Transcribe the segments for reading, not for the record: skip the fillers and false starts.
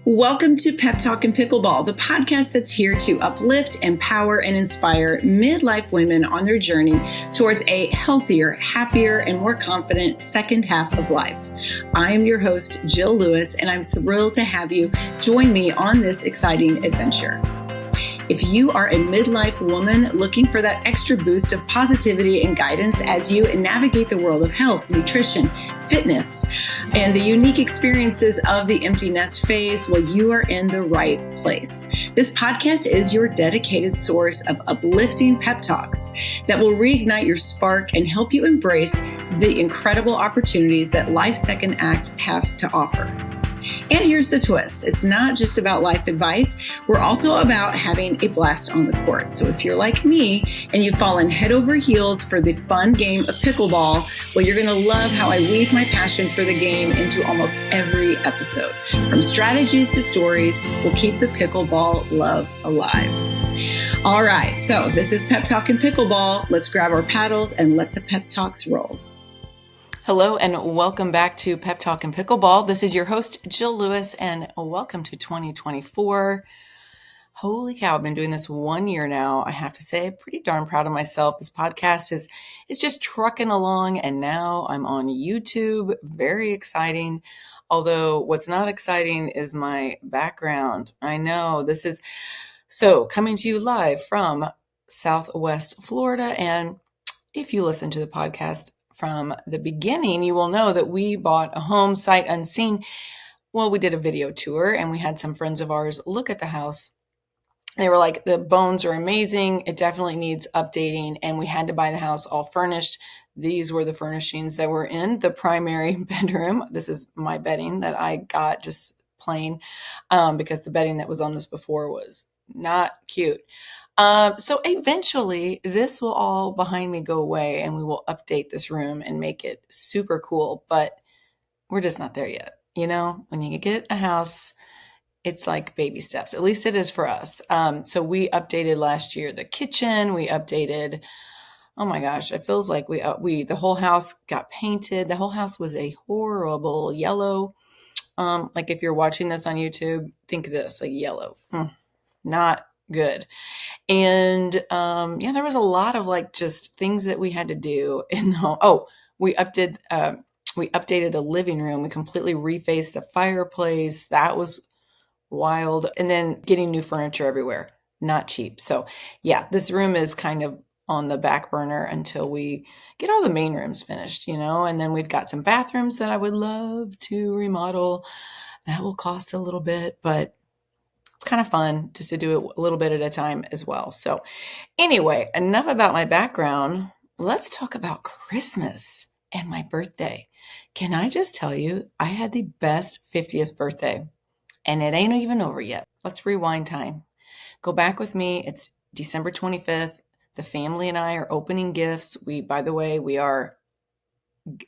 Welcome to Pep Talk Pickleball, the podcast that's here to uplift, empower, and inspire midlife women on their journey towards a healthier, happier, and more confident second half of life. I am your host, Jill Lewis, and I'm thrilled to have you join me on this exciting adventure. If you are a midlife woman looking for that extra boost of positivity and guidance as you navigate the world of health, nutrition, fitness, and the unique experiences of the empty nest phase, well, you are in the right place. This podcast is your dedicated source of uplifting pep talks that will reignite your spark and help you embrace the incredible opportunities that life's second act has to offer. And here's the twist. It's not just about life advice. We're also about having a blast on the court. So if you're like me and you've fallen head over heels for the fun game of pickleball, well, you're going to love how I weave my passion for the game into almost every episode. From strategies to stories, we'll keep the pickleball love alive. All right, so this is Pep Talk Pickleball. Let's grab our paddles and let the pep talks roll. Hello and welcome back to Pep Talk Pickleball. This is your host, Jill Lewis, and welcome to 2024. Holy cow, I've been doing this 1 year now. I have to say, pretty darn proud of myself. This podcast is just trucking along, and now I'm on YouTube. Very exciting. Although what's not exciting is my background. I know this is coming to you live from Southwest Florida. And if you listen to the podcast from the beginning, you will know that we bought a home sight unseen. Well, we did a video tour and we had some friends of ours look at the house. They were like, the bones are amazing. It definitely needs updating. And we had to buy the house all furnished. These were the furnishings that were in the primary bedroom. This is my bedding that I got just plain because the bedding that was on this before was not cute. So eventually this will all behind me go away and we will update this room and make it super cool, but we're just not there yet. You know, when you get a house, it's like baby steps. At least it is for us. So we updated last year the kitchen. We updated, oh my gosh, it feels like the whole house got painted. The whole house was a horrible yellow. Like if you're watching this on YouTube, think of this, like yellow, not good. And there was a lot of like just things that we had to do in the home. Oh, we updated the living room. We completely refaced the fireplace. That was wild. And then getting new furniture everywhere, not cheap. So yeah, this room is kind of on the back burner until we get all the main rooms finished, and then we've got some bathrooms that I would love to remodel. That will cost a little bit, but it's kind of fun just to do it a little bit at a time as well. So anyway, enough about my background. Let's talk about Christmas and my birthday. Can I just tell you, I had the best 50th birthday and it ain't even over yet. Let's rewind time. Go back with me. It's December 25th. The family and I are opening gifts. By the way, we are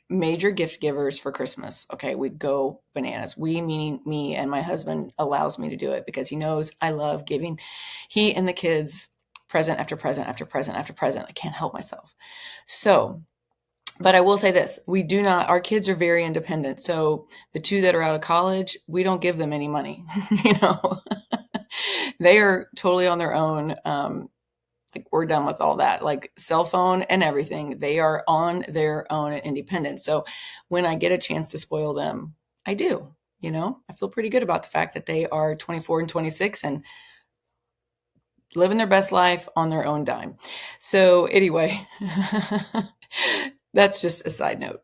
major gift givers for Christmas. Okay. We go bananas. We, meaning me, and my husband allows me to do it because he knows I love giving he and the kids present after present after present after present. I can't help myself. So, but I will say this, our kids are very independent. So the two that are out of college, we don't give them any money, they are totally on their own. Like we're done with all that, like cell phone and everything. They are on their own and independent. So when I get a chance to spoil them, I do, I feel pretty good about the fact that they are 24 and 26 and living their best life on their own dime. So anyway, that's just a side note.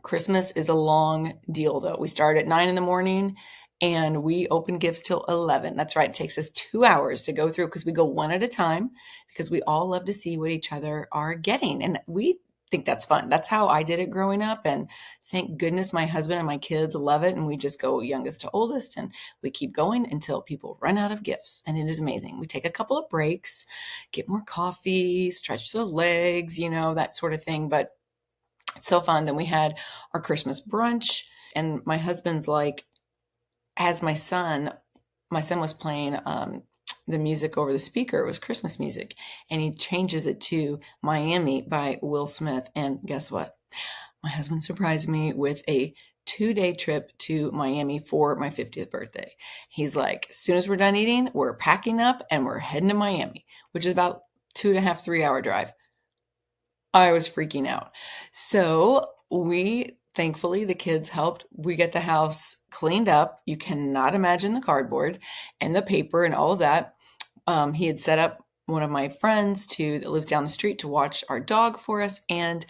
Christmas is a long deal though. We start at 9 a.m. and we open gifts till 11. That's right. It takes us 2 hours to go through because we go one at a time because we all love to see what each other are getting. And we think that's fun. That's how I did it growing up. And thank goodness my husband and my kids love it. And we just go youngest to oldest and we keep going until people run out of gifts. And it is amazing. We take a couple of breaks, get more coffee, stretch the legs, that sort of thing. But it's so fun. Then we had our Christmas brunch and my husband's like, as my son was playing the music over the speaker. It was Christmas music. And he changes it to Miami by Will Smith. And guess what? My husband surprised me with a 2-day trip to Miami for my 50th birthday. He's like, as soon as we're done eating, we're packing up and we're heading to Miami, which is about 2.5, 3 hour drive. I was freaking out. So thankfully, the kids helped. We get the house cleaned up. You cannot imagine the cardboard and the paper and all of that. He had set up one of my friends that lives down the street to watch our dog for us. And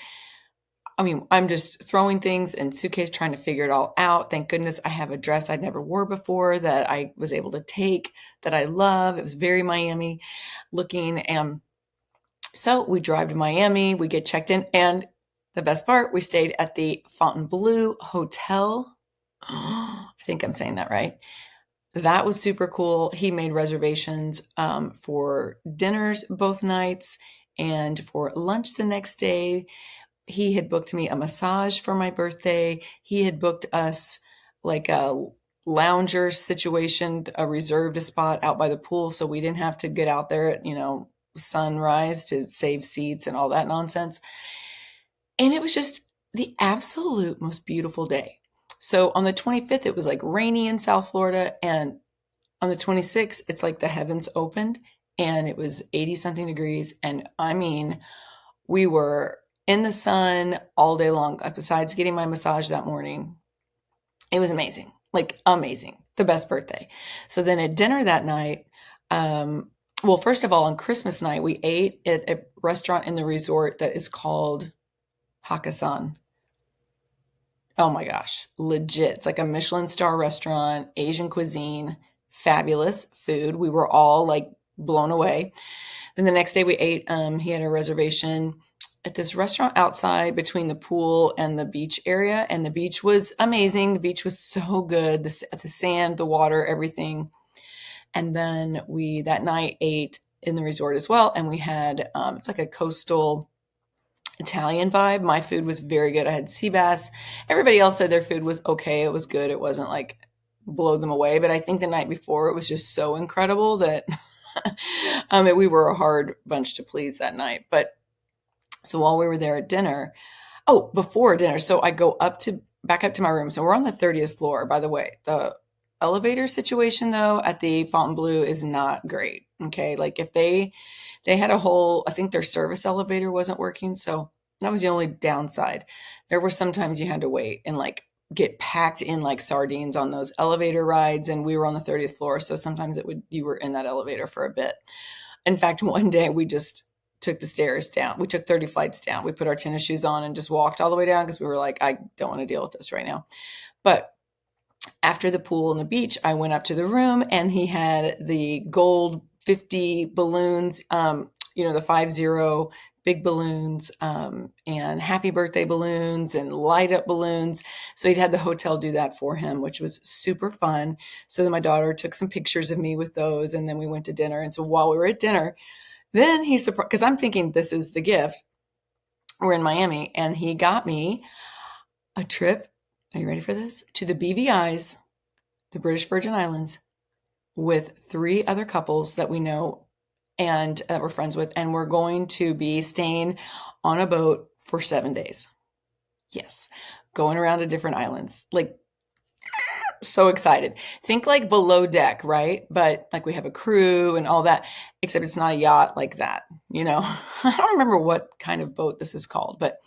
I mean, I'm just throwing things in suitcase, trying to figure it all out. Thank goodness I have a dress I'd never wore before that I was able to take, that I love. It was very Miami looking. And so we drive to Miami, we get checked in, and the best part, we stayed at the Fontainebleau Hotel. I think I'm saying that right. That was super cool. He made reservations for dinners both nights and for lunch the next day. He had booked me a massage for my birthday. He had booked us like a lounger situation, reserved a spot out by the pool so we didn't have to get out there at, sunrise to save seats and all that nonsense. And it was just the absolute most beautiful day. So on the 25th, it was like rainy in South Florida. And on the 26th, it's like the heavens opened and it was 80 something degrees. And I mean, we were in the sun all day long, besides getting my massage that morning. It was amazing, like amazing, the best birthday. So then at dinner that night, well, first of all, on Christmas night, we ate at a restaurant in the resort that is called Hakkasan. Oh my gosh, legit. It's like a Michelin star restaurant, Asian cuisine, fabulous food. We were all like blown away. Then the next day we ate, he had a reservation at this restaurant outside between the pool and the beach area. And the beach was amazing. The beach was so good. The sand, the water, everything. And then we that night ate in the resort as well. And we had, it's like a coastal Italian vibe. My food was very good. I had sea bass. Everybody else said their food was okay. It was good. It wasn't like blow them away. But I think the night before it was just so incredible that we were a hard bunch to please that night. But so while we were there at dinner, before dinner, so I go back up to my room. So we're on the 30th floor, by the way. The elevator situation though at the Fontainebleau is not great. Okay. Like if they had I think their service elevator wasn't working. So that was the only downside. There were sometimes you had to wait and like get packed in like sardines on those elevator rides. And we were on the 30th floor. So sometimes you were in that elevator for a bit. In fact, one day we just took the stairs down. We took 30 flights down. We put our tennis shoes on and just walked all the way down because we were like, I don't want to deal with this right now. But after the pool and the beach, I went up to the room and he had the gold 50 balloons, the 50 big balloons, and happy birthday balloons and light up balloons. So he'd had the hotel do that for him, which was super fun. So then my daughter took some pictures of me with those. And then we went to dinner. And so while we were at dinner, then he surprised, because I'm thinking this is the gift. We're in Miami and he got me a trip. Are you ready for this? To the BVI's, the British Virgin Islands, with 3 other couples that we know and that we're friends with. And we're going to be staying on a boat for 7 days. Yes. Going around to different islands. Like, so excited. Think like below deck, right? But like we have a crew and all that, except it's not a yacht like that. I don't remember what kind of boat this is called, but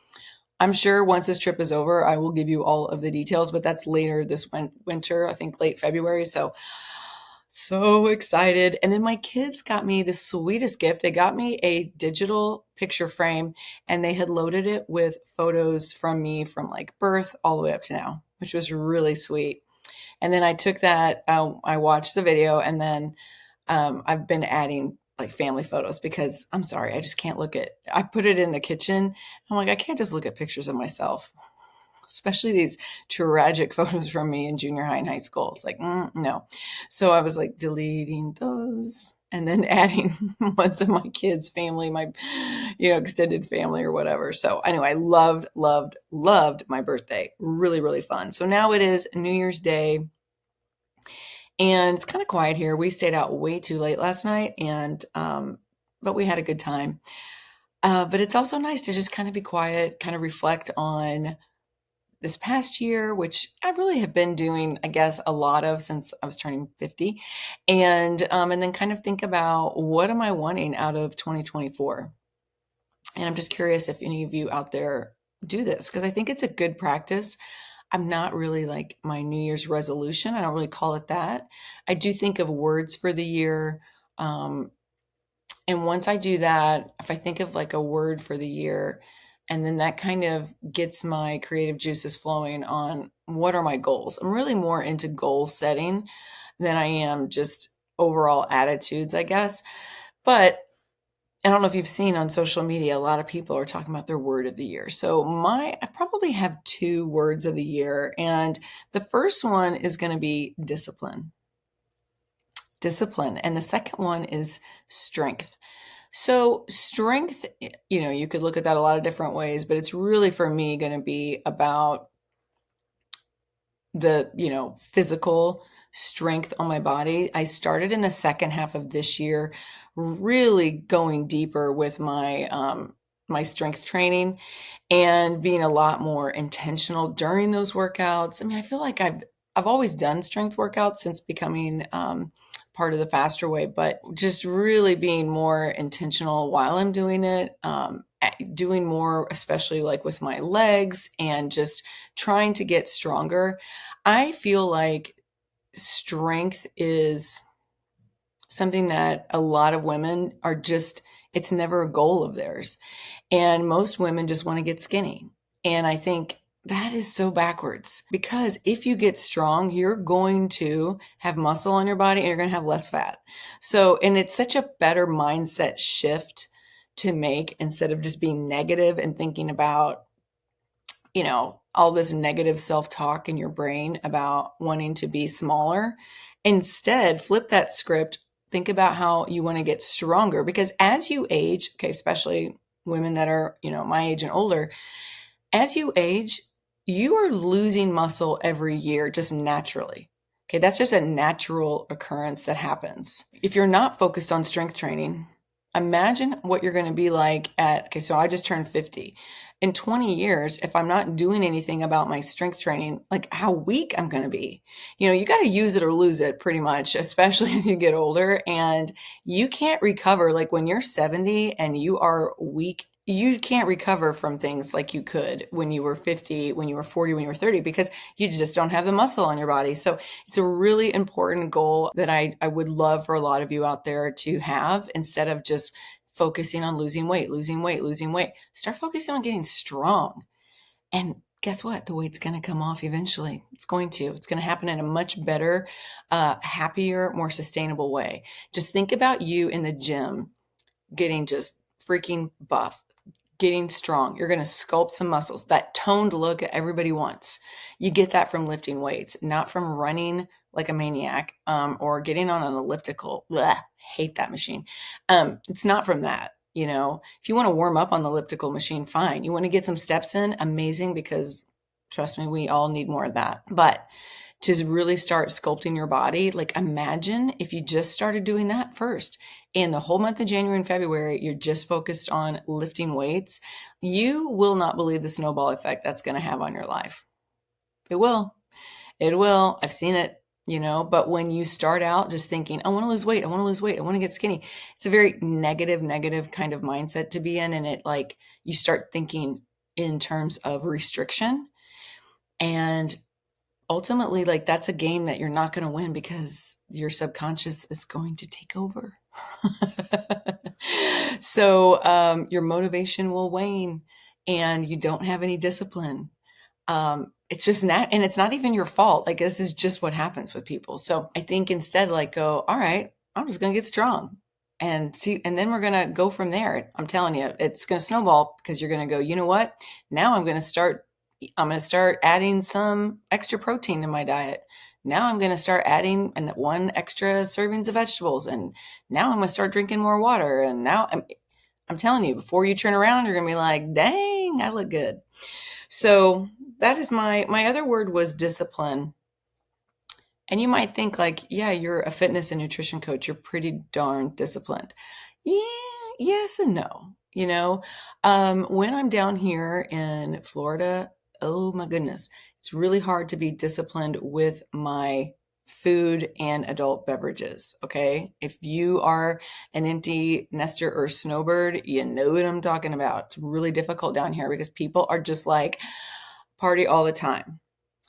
I'm sure once this trip is over, I will give you all of the details, but that's later this winter, I think late February. So excited. And then my kids got me the sweetest gift. They got me a digital picture frame and they had loaded it with photos from me from like birth all the way up to now, which was really sweet. And then I took that, I watched the video and then I've been adding like family photos because I'm sorry, I just can't I put it in the kitchen. I'm like, I can't just look at pictures of myself, especially these tragic photos from me in junior high and high school. It's like, no. So I was like deleting those and then adding ones of my kids' family, my, extended family or whatever. So anyway, I loved my birthday. Really, really fun. So now it is New Year's Day. And it's kind of quiet here. We stayed out way too late last night but we had a good time. But it's also nice to just kind of be quiet, kind of reflect on this past year, which I really have been doing, I guess, a lot of since I was turning 50, and then kind of think about what am I wanting out of 2024. And I'm just curious if any of you out there do this because I think it's a good practice. I'm not really like my New Year's resolution. I don't really call it that. I do think of words for the year. Um, and once I do that, if I think of like a word for the year, and then that kind of gets my creative juices flowing on what are my goals. I'm really more into goal setting than I am just overall attitudes, I guess. But I don't know if you've seen on social media, a lot of people are talking about their word of the year. So I probably have two words of the year. And the first one is going to be discipline. Discipline. And the second one is strength. So strength, you could look at that a lot of different ways, but it's really for me going to be about the, physical strength on my body. I started in the second half of this year, really going deeper with my strength training and being a lot more intentional during those workouts. I mean, I feel like I've always done strength workouts since becoming part of the faster way, but just really being more intentional while I'm doing it, doing more, especially like with my legs and just trying to get stronger. I feel like strength is something that a lot of women are just, it's never a goal of theirs. And most women just want to get skinny. And I think that is so backwards because if you get strong, you're going to have muscle on your body and you're going to have less fat. So, and it's such a better mindset shift to make instead of just being negative and thinking about, all this negative self-talk in your brain about wanting to be smaller. Instead, flip that script. Think about how you want to get stronger because as you age, okay, especially women that are, my age and older, as you age, you are losing muscle every year just naturally. Okay, that's just a natural occurrence that happens. If you're not focused on strength training, imagine what you're going to be like okay, so I just turned 50. In 20 years, if I'm not doing anything about my strength training, like how weak I'm going to be. You got to use it or lose it pretty much, especially as you get older. And you can't recover. Like when you're 70 and you are weak, you can't recover from things like you could when you were 50, when you were 40, when you were 30, because you just don't have the muscle on your body. So it's a really important goal that I would love for a lot of you out there to have instead of just focusing on losing weight, losing weight, losing weight. Start focusing on getting strong. And guess what? The weight's going to come off eventually. It's going to. It's going to happen in a much better, happier, more sustainable way. Just think about you in the gym getting just freaking buff, getting strong. You're going to sculpt some muscles. That toned look that everybody wants. You get that from lifting weights, not from running like a maniac or getting on an elliptical. Blech, hate that machine. It's not from that. If you want to warm up on the elliptical machine, fine. You want to get some steps in, amazing, because trust me, we all need more of that. But to really start sculpting your body, like imagine if you just started doing that first and the whole month of January and February, you're just focused on lifting weights, you will not believe the snowball effect that's going to have on your life. It will. It will. I've seen it, but when you start out just thinking, I want to lose weight, I want to lose weight, I want to get skinny, it's a very negative kind of mindset to be in. And it like you start thinking in terms of restriction. And ultimately, like that's a game that you're not going to win because your subconscious is going to take over. So your motivation will wane and you don't have any discipline. It's just not, and it's not even your fault. Like this is just what happens with people. So I think instead, like go, all right, I'm just going to get strong and see, and then we're going to go from there. I'm telling you, it's going to snowball because you're going to go, you know what? Now I'm going to start adding some extra protein in my diet. Now I'm going to start adding one extra servings of vegetables. And now I'm going to start drinking more water. And now I'm telling you, before you turn around, you're going to be like, dang, I look good. So that is my other word was discipline. And you might think like, yeah, you're a fitness and nutrition coach. You're pretty darn disciplined. Yeah, yes and no. When I'm down here in Florida, oh my goodness, it's really hard to be disciplined with my food and adult beverages. Okay. If you are an empty nester or snowbird, you know what I'm talking about. It's really difficult down here because people are just like party all the time.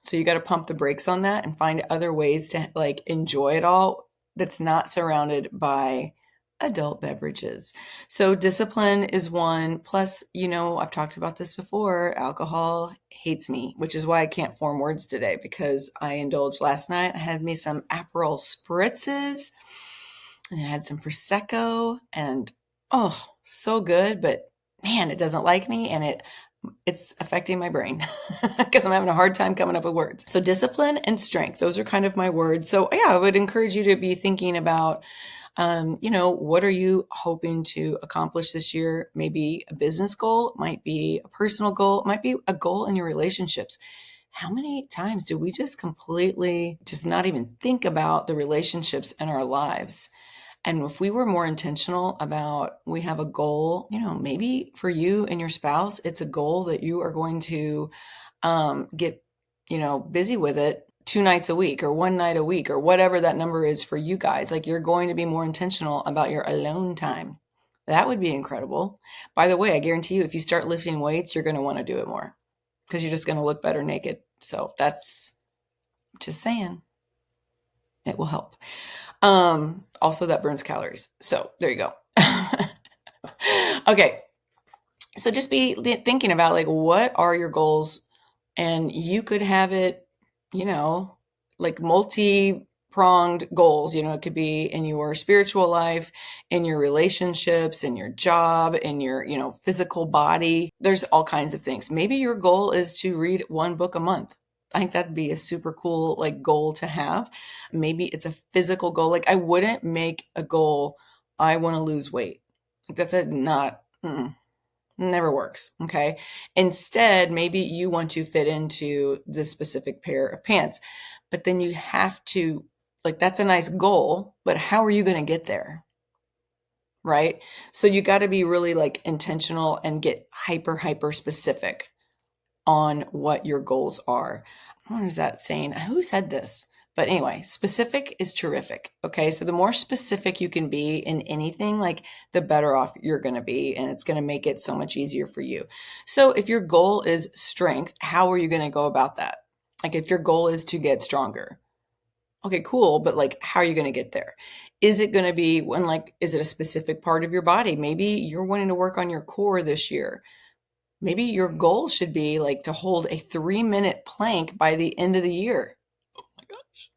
So you got to pump the brakes on that and find other ways to like enjoy it all that's not surrounded by adult beverages. So discipline is one. Plus, I've talked about this before. Alcohol hates me, which is why I can't form words today because I indulged last night. I had me some Aperol spritzes and I had some Prosecco and oh, so good. But man, it doesn't like me and it's affecting my brain because I'm having a hard time coming up with words. So discipline and strength, those are kind of my words. So yeah, I would encourage you to be thinking about, what are you hoping to accomplish this year? Maybe a business goal, it might be a personal goal, it might be a goal in your relationships. How many times do we just completely just not even think about the relationships in our lives? And if we were more intentional about, we have a goal, maybe for you and your spouse, it's a goal that you are going to get, busy with it 2 nights a week or 1 night a week or whatever that number is for you guys. Like you're going to be more intentional about your alone time. That would be incredible. By the way, I guarantee you, if you start lifting weights, you're going to want to do it more because you're just going to look better naked. So that's just saying it will help. Also that burns calories. So there you go. Okay. So just be thinking about like, what are your goals? And you could have it, like multi-pronged goals. It could be in your spiritual life, in your relationships, in your job, in your, physical body. There's all kinds of things. Maybe your goal is to read 1 book a month. I think that'd be a super cool like goal to have. Maybe it's a physical goal. Like I wouldn't make a goal, I want to lose weight. Like that's never works. Okay. Instead, maybe you want to fit into this specific pair of pants, but then you have to like, that's a nice goal, but how are you going to get there? Right. So you got to be really like intentional and get hyper specific on what your goals are. What is that saying? Who said this? But anyway, specific is terrific. Okay. So the more specific you can be in anything, like the better off you're going to be. And it's going to make it so much easier for you. So if your goal is strength, how are you going to go about that? Like if your goal is to get stronger. Okay, cool. But like, how are you going to get there? Is it going to be is it a specific part of your body? Maybe you're wanting to work on your core this year. Maybe your goal should be like to hold a 3-minute plank by the end of the year. Oh my gosh.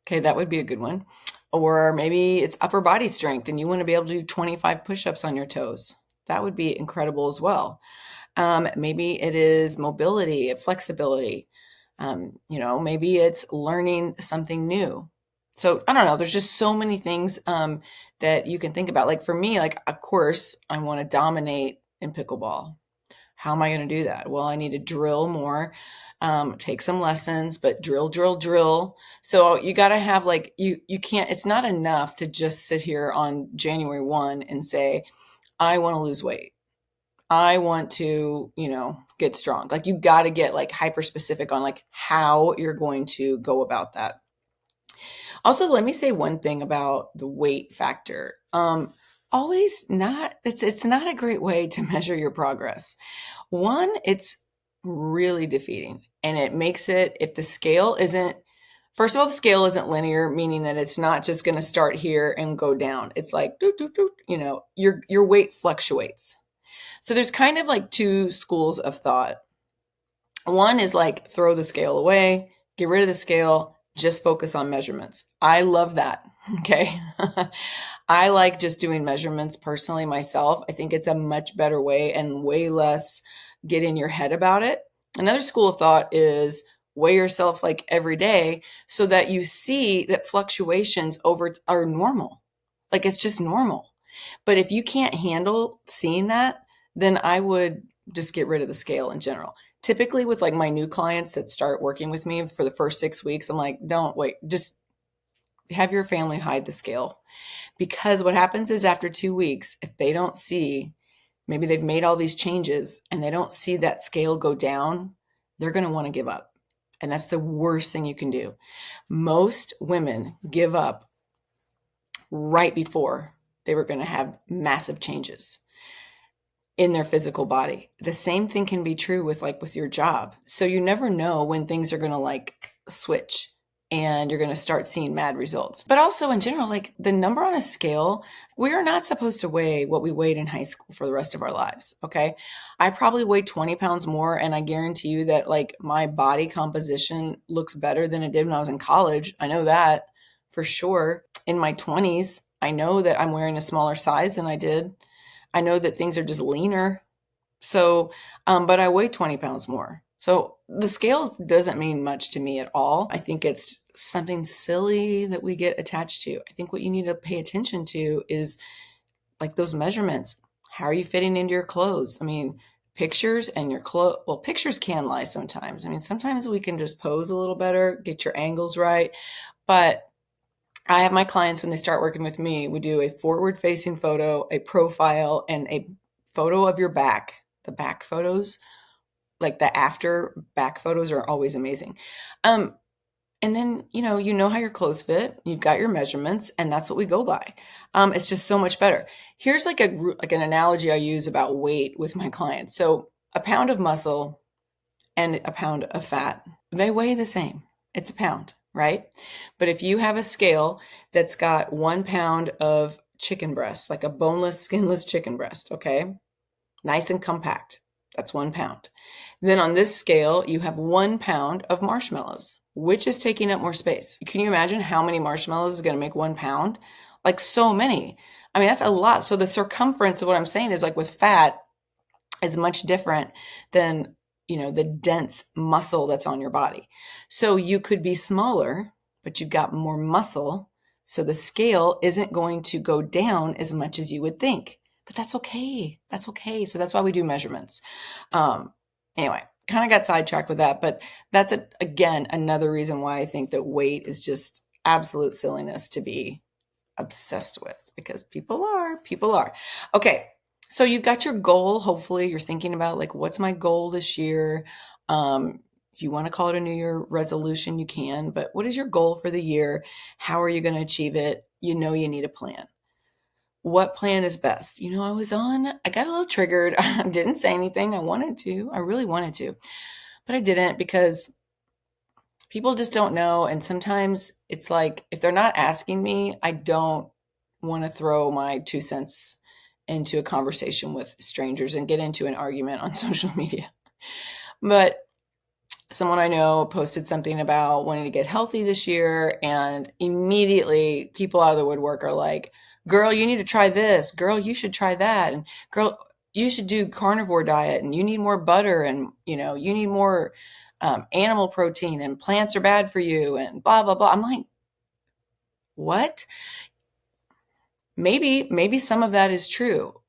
Okay, that would be a good one. Or maybe it's upper body strength and you want to be able to do 25 push-ups on your toes. That would be incredible as well. Maybe it is mobility, flexibility. Maybe it's learning something new. So I don't know. There's just so many things that you can think about. Like for me, like of course, I want to dominate in pickleball. How am I going to do that? Well, I need to drill more, take some lessons, but drill. So you got to have like, you can't, it's not enough to just sit here on January 1 and say, I want to lose weight. I want to, get strong. Like you got to get like hyper specific on like how you're going to go about that. Also, let me say one thing about the weight factor. Always not, it's not a great way to measure your progress. One, it's really defeating and it makes it, if the scale isn't, first of all, the scale isn't linear, meaning that it's not just going to start here and go down. It's like, your weight fluctuates. So there's kind of like 2 schools of thought. One is like throw the scale away, get rid of the scale, just focus on measurements. I love that. Okay. I like just doing measurements personally myself. I think it's a much better way and way less get in your head about it. Another school of thought is weigh yourself like every day so that you see that fluctuations are normal. Like it's just normal. But if you can't handle seeing that, then I would just get rid of the scale in general. Typically with like my new clients that start working with me for the first 6 weeks, I'm like, don't wait, just have your family hide the scale. Because what happens is after 2 weeks, if they don't see, maybe they've made all these changes and they don't see that scale go down, they're going to want to give up. And that's the worst thing you can do. Most women give up right before they were going to have massive changes in their physical body. The same thing can be true with your job. So you never know when things are going to switch and you're going to start seeing mad results. But also in general, the number on a scale, we are not supposed to weigh what we weighed in high school for the rest of our lives. Okay. I probably weigh 20 pounds more. And I guarantee you that my body composition looks better than it did when I was in college. I know that for sure. In my 20s, I know that I'm wearing a smaller size than I did. I know that things are just leaner. So, but I weigh 20 pounds more. So the scale doesn't mean much to me at all. I think it's something silly that we get attached to. I think what you need to pay attention to is those measurements. How are you fitting into your clothes? I mean, pictures and your clothes, well, pictures can lie sometimes. I mean, sometimes we can just pose a little better, get your angles right. But I have my clients, when they start working with me, we do a forward-facing photo, a profile, and a photo of your back. The back photos, the after back photos, are always amazing. And then, you know how your clothes fit, you've got your measurements, and that's what we go by. It's just so much better. Here's an analogy I use about weight with my clients. So a pound of muscle and a pound of fat, they weigh the same. It's a pound, right? But if you have a scale that's got 1 pound of chicken breast, like a boneless, skinless chicken breast, okay? Nice and compact. That's 1 pound. Then on this scale, you have 1 pound of marshmallows. Which is taking up more space? Can you imagine how many marshmallows is going to make 1 pound? So many. I mean, that's a lot. So the circumference of what I'm saying is with fat is much different than the dense muscle that's on your body. So you could be smaller, but you've got more muscle. So the scale isn't going to go down as much as you would think, but that's okay. That's okay. So that's why we do measurements. Anyway, kind of got sidetracked with that, but that's again, another reason why I think that weight is just absolute silliness to be obsessed with, because people are. Okay. So you've got your goal. Hopefully you're thinking about what's my goal this year? If you want to call it a New Year resolution, you can, but what is your goal for the year? How are you going to achieve it? You need a plan. What plan is best? I got a little triggered. I didn't say anything. I really wanted to, but I didn't, because people just don't know. And sometimes it's if they're not asking me, I don't want to throw my 2 cents into a conversation with strangers and get into an argument on social media. But someone I know posted something about wanting to get healthy this year, and immediately people out of the woodwork are like, girl, you need to try this. Girl, you should try that. And girl, you should do carnivore diet, and you need more butter, and you need more animal protein, and plants are bad for you, and blah, blah, blah. I'm like, what? Maybe some of that is true,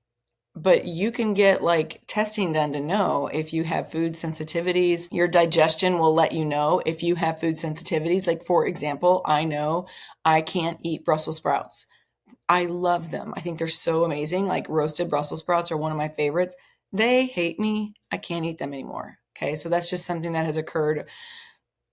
but you can get testing done to know if you have food sensitivities. Your digestion will let you know if you have food sensitivities. For example, I know I can't eat Brussels sprouts. I love them. I think they're so amazing. Roasted Brussels sprouts are one of my favorites. They hate me. I can't eat them anymore. Okay. So that's just something that has occurred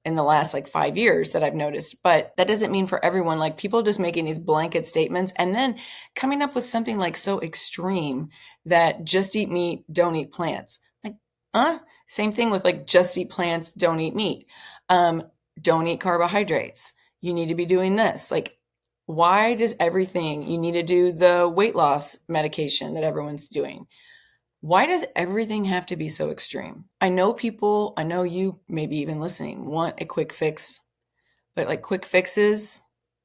in the last 5 years that I've noticed, but that doesn't mean for everyone. People just making these blanket statements and then coming up with something so extreme that just eat meat, don't eat plants. Same thing with just eat plants, don't eat meat. Don't eat carbohydrates. You need to be doing this. Why does everything, you need to do the weight loss medication that everyone's doing? Why does everything have to be so extreme? I know you maybe even listening, want a quick fix, but quick fixes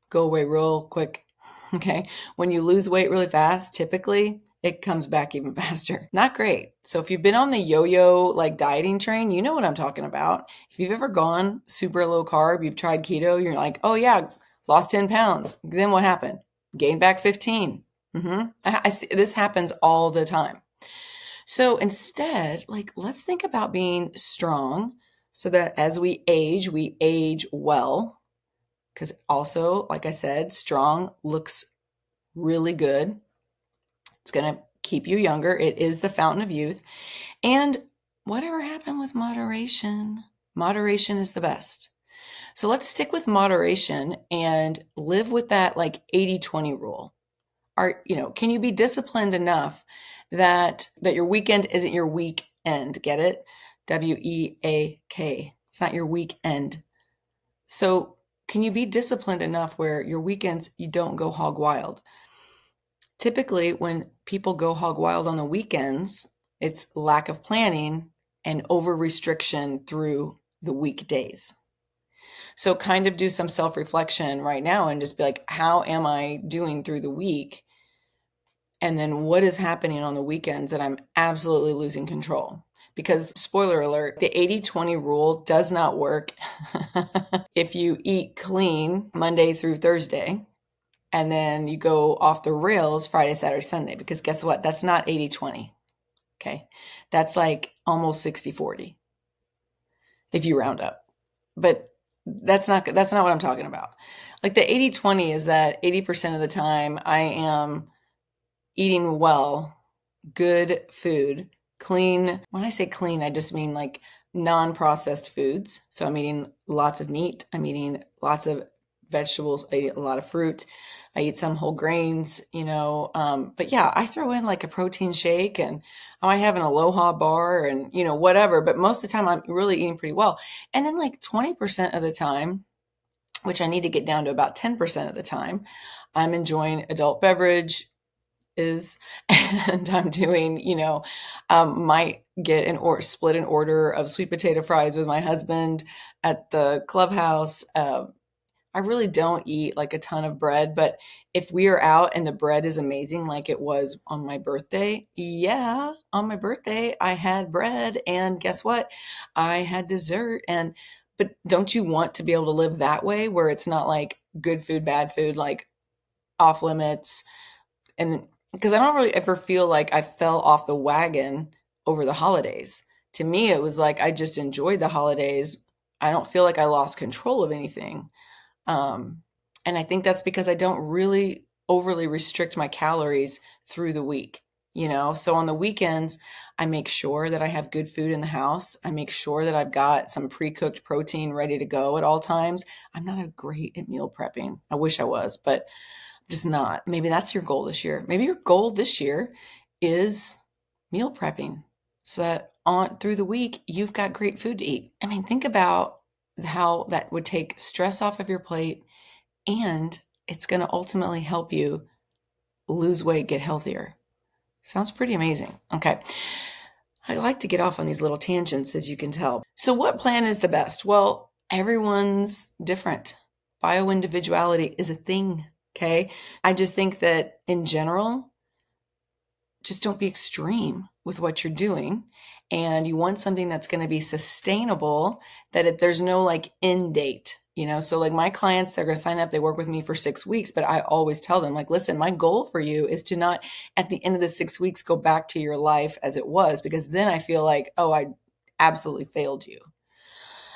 go away real quick. Okay. When you lose weight really fast, typically it comes back even faster. Not great. So if you've been on the yo-yo dieting train, you know what I'm talking about. If you've ever gone super low carb, you've tried keto, you're like, oh yeah, lost 10 pounds. Then what happened? Gained back 15. I see this happens all the time. So instead, let's think about being strong so that as we age well. Because also, like I said, strong looks really good. It's going to keep you younger. It is the fountain of youth. And whatever happened with moderation? Moderation is the best. So let's stick with moderation and live with that like 80-20 rule. Can you be disciplined enough that your weekend isn't your weekend? Get it? WEAK. It's not your weekend. So can you be disciplined enough where your weekends, you don't go hog wild? Typically, when people go hog wild on the weekends, it's lack of planning and over restriction through the weekdays. So kind of do some self-reflection right now and just be like, how am I doing through the week? And then what is happening on the weekends that I'm absolutely losing control? Because spoiler alert, the 80-20 rule does not work if you eat clean Monday through Thursday and then you go off the rails Friday, Saturday, Sunday. Because guess what? That's not 80-20. Okay. That's like almost 60-40 if you round up. But that's not what I'm talking about. Like the 80-20 is that 80% of the time I am eating well, good food, clean. When I say clean, I just mean like non-processed foods. So I'm eating lots of meat. I'm eating lots of vegetables. I eat a lot of fruit. I eat some whole grains, but yeah, I throw in like a protein shake and I might have an Aloha bar and, whatever. But most of the time I'm really eating pretty well. And then like 20% of the time, which I need to get down to about 10% of the time, I'm enjoying adult beverage, and I'm doing, might get split an order of sweet potato fries with my husband at the clubhouse. I really don't eat like a ton of bread, but if we are out and the bread is amazing, like it was on my birthday, yeah, on my birthday, I had bread and guess what? I had dessert but don't you want to be able to live that way where it's not like good food, bad food, like off limits? And because I don't really ever feel like I fell off the wagon over the holidays. To me, it was like I just enjoyed the holidays. I don't feel like I lost control of anything. Um, and I think that's because I don't really overly restrict my calories through the week, So on the weekends, I make sure that I have good food in the house. I make sure that I've got some pre-cooked protein ready to go at all times. I'm not great at meal prepping. I wish I was, but I'm just not. Maybe that's your goal this year. Maybe your goal this year is meal prepping so that on through the week, you've got great food to eat. I mean, think about how that would take stress off of your plate and it's going to ultimately help you lose weight, get healthier. Sounds pretty amazing. Okay. I like to get off on these little tangents, as you can tell. So what plan is the best? Well, everyone's different. Bioindividuality is a thing. Okay. I just think that in general, just don't be extreme with what you're doing. And you want something that's going to be sustainable, that there's no like end date, So like my clients, they're going to sign up, they work with me for 6 weeks, but I always tell them like, listen, my goal for you is to not at the end of the 6 weeks go back to your life as it was, because then I feel like, oh, I absolutely failed you.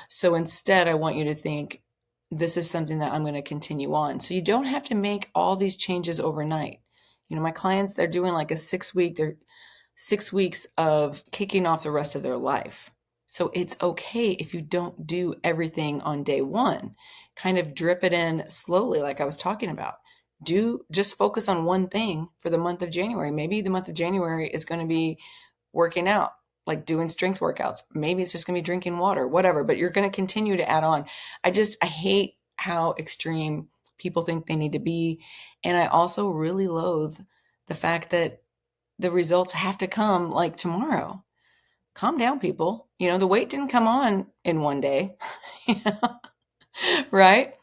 So instead, I want you to think, this is something that I'm going to continue on. So you don't have to make all these changes overnight. My clients, they're doing like they're 6 weeks of kicking off the rest of their life. So it's okay if you don't do everything on day one. Kind of drip it in slowly, like I was talking about. Just focus on one thing for the month of January. Maybe the month of January is going to be working out, like doing strength workouts. Maybe it's just going to be drinking water, whatever, but you're going to continue to add on. I hate how extreme people think they need to be. And I also really loathe the fact that the results have to come like tomorrow. Calm down, people. The weight didn't come on in one day, right?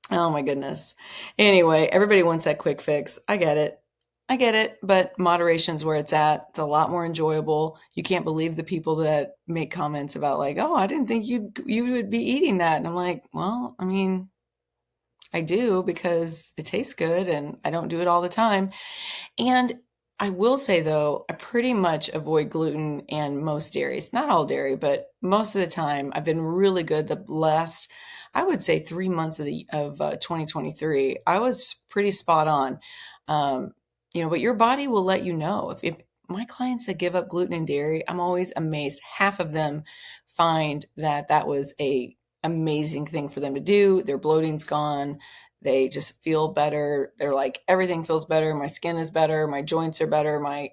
Oh my goodness. Anyway, everybody wants that quick fix. I get it. But moderation's where it's at. It's a lot more enjoyable. You can't believe the people that make comments about like, oh, I didn't think you would be eating that. And I'm like, well, I mean, I do because it tastes good and I don't do it all the time. And I will say though, I pretty much avoid gluten and most dairies. Not all dairy, but most of the time I've been really good. The last, I would say 3 months of 2023, I was pretty spot on. But your body will let you know if my clients that give up gluten and dairy, I'm always amazed. Half of them find that that was a amazing thing for them to do. Their bloating's gone. They just feel better. They're like, everything feels better. My skin is better. My joints are better. My,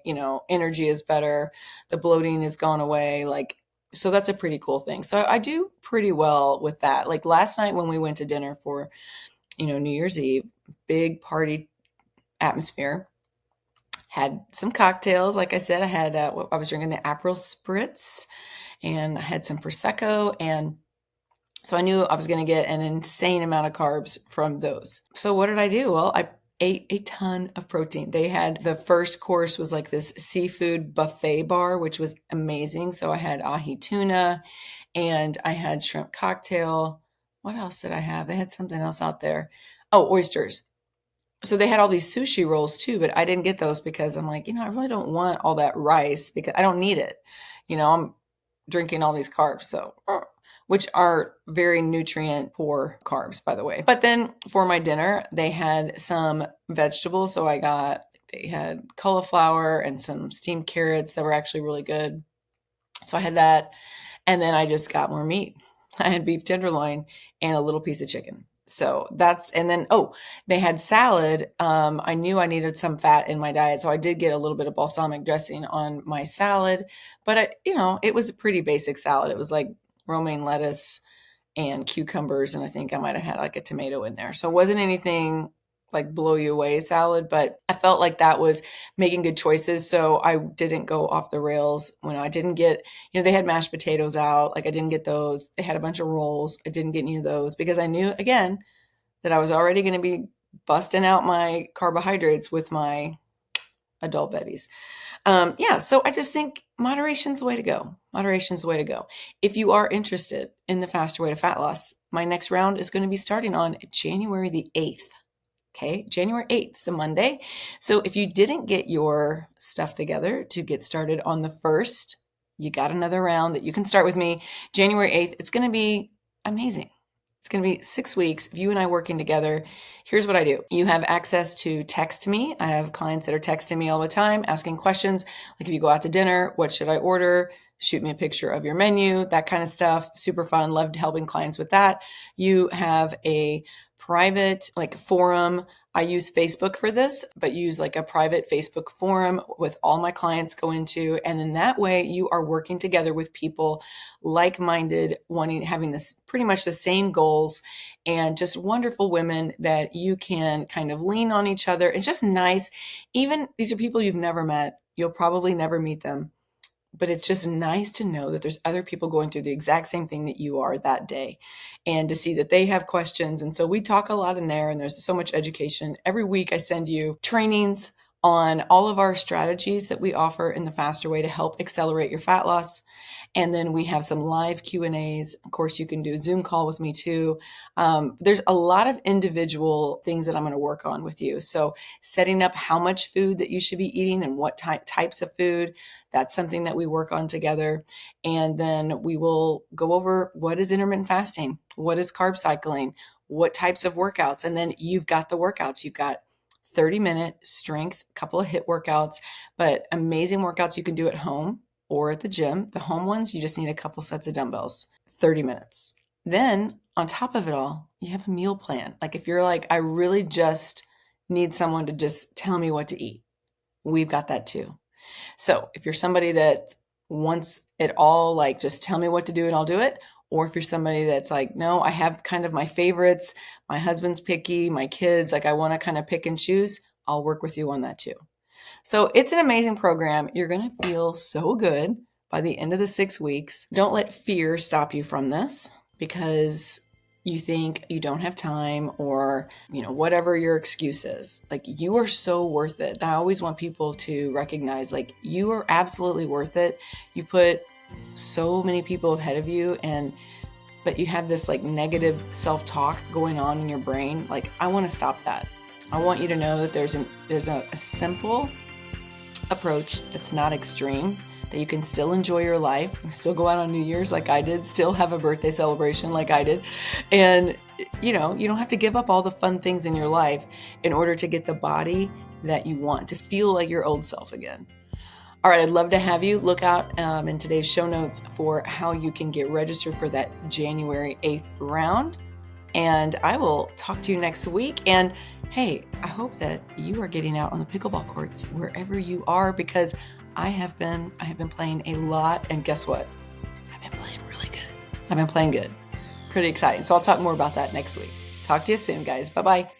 energy is better. The bloating has gone away. Like, so that's a pretty cool thing. So I do pretty well with that. Like last night when we went to dinner for, New Year's Eve, big party atmosphere, had some cocktails. Like I said, I was drinking the Aperol Spritz and I had some Prosecco, and so I knew I was going to get an insane amount of carbs from those. So what did I do? Well, I ate a ton of protein. They had, the first course was like this seafood buffet bar, which was amazing. So I had ahi tuna and I had shrimp cocktail. What else did I have? They had something else out there. Oh, oysters. So they had all these sushi rolls too, but I didn't get those because I'm like, I really don't want all that rice because I don't need it. I'm drinking all these carbs. So, which are very nutrient poor carbs, by the way. But then for my dinner, they had some vegetables. So they had cauliflower and some steamed carrots that were actually really good. So I had that. And then I just got more meat. I had beef tenderloin and a little piece of chicken. So they had salad. I knew I needed some fat in my diet. So I did get a little bit of balsamic dressing on my salad, but it was a pretty basic salad. It was like romaine lettuce and cucumbers. And I think I might've had like a tomato in there. So it wasn't anything like blow you away salad, but I felt like that was making good choices. So I didn't go off the rails when I didn't get, they had mashed potatoes out. Like I didn't get those. They had a bunch of rolls. I didn't get any of those because I knew again that I was already going to be busting out my carbohydrates with my adult bevies. So I just think moderation's the way to go. Moderation's the way to go. If you are interested in the faster way to fat loss, my next round is going to be starting on January the 8th. Okay, January 8th, the Monday. So if you didn't get your stuff together to get started on the 1st, you got another round that you can start with me. January 8th, it's going to be amazing. It's going to be 6 weeks of you and I working together. Here's what I do. You have access to text me. I have clients that are texting me all the time, asking questions. Like if you go out to dinner, what should I order? Shoot me a picture of your menu, that kind of stuff. Super fun. Loved helping clients with that. You have a private forum. I use Facebook for this, but use like a private Facebook forum with all my clients go into. And then that way you are working together with people like-minded, having this pretty much the same goals, and just wonderful women that you can kind of lean on each other. It's just nice. Even these are people you've never met. You'll probably never meet them. But it's just nice to know that there's other people going through the exact same thing that you are that day, and to see that they have questions. And so we talk a lot in there, and there's so much education. Every week I send you trainings on all of our strategies that we offer in the faster way to help accelerate your fat loss. And then we have some live Q&As. Of course, you can do a Zoom call with me too. There's a lot of individual things that I'm going to work on with you. So setting up how much food that you should be eating and what types of food, that's something that we work on together. And then we will go over what is intermittent fasting, what is carb cycling, what types of workouts. And then you've got the workouts. You've got 30-minute strength, a couple of HIIT workouts, but amazing workouts you can do at home or at the gym. The home ones, you just need a couple sets of dumbbells, 30 minutes. Then on top of it all, you have a meal plan. Like if you're like, I really just need someone to just tell me what to eat, we've got that too. So if you're somebody that wants it all, like just tell me what to do and I'll do it. Or if you're somebody that's like, no, I have kind of my favorites. My husband's picky, my kids, like I want to kind of pick and choose. I'll work with you on that too. So it's an amazing program. You're going to feel so good by the end of the 6 weeks. Don't let fear stop you from this because you think you don't have time or, whatever your excuse is. Like you are so worth it. I always want people to recognize like you are absolutely worth it. You put so many people ahead of you but you have this like negative self-talk going on in your brain. Like I want to stop that. I want you to know that there's a simple approach that's not extreme, that you can still enjoy your life. You can still go out on New Year's like I did, still have a birthday celebration like I did. And, you don't have to give up all the fun things in your life in order to get the body that you want, to feel like your old self again. All right, I'd love to have you. Look out in today's show notes for how you can get registered for that January 8th round. And I will talk to you next week. And hey, I hope that you are getting out on the pickleball courts wherever you are, because I have been playing a lot. And guess what? I've been playing really good. I've been playing good. Pretty exciting. So I'll talk more about that next week. Talk to you soon, guys. Bye-bye.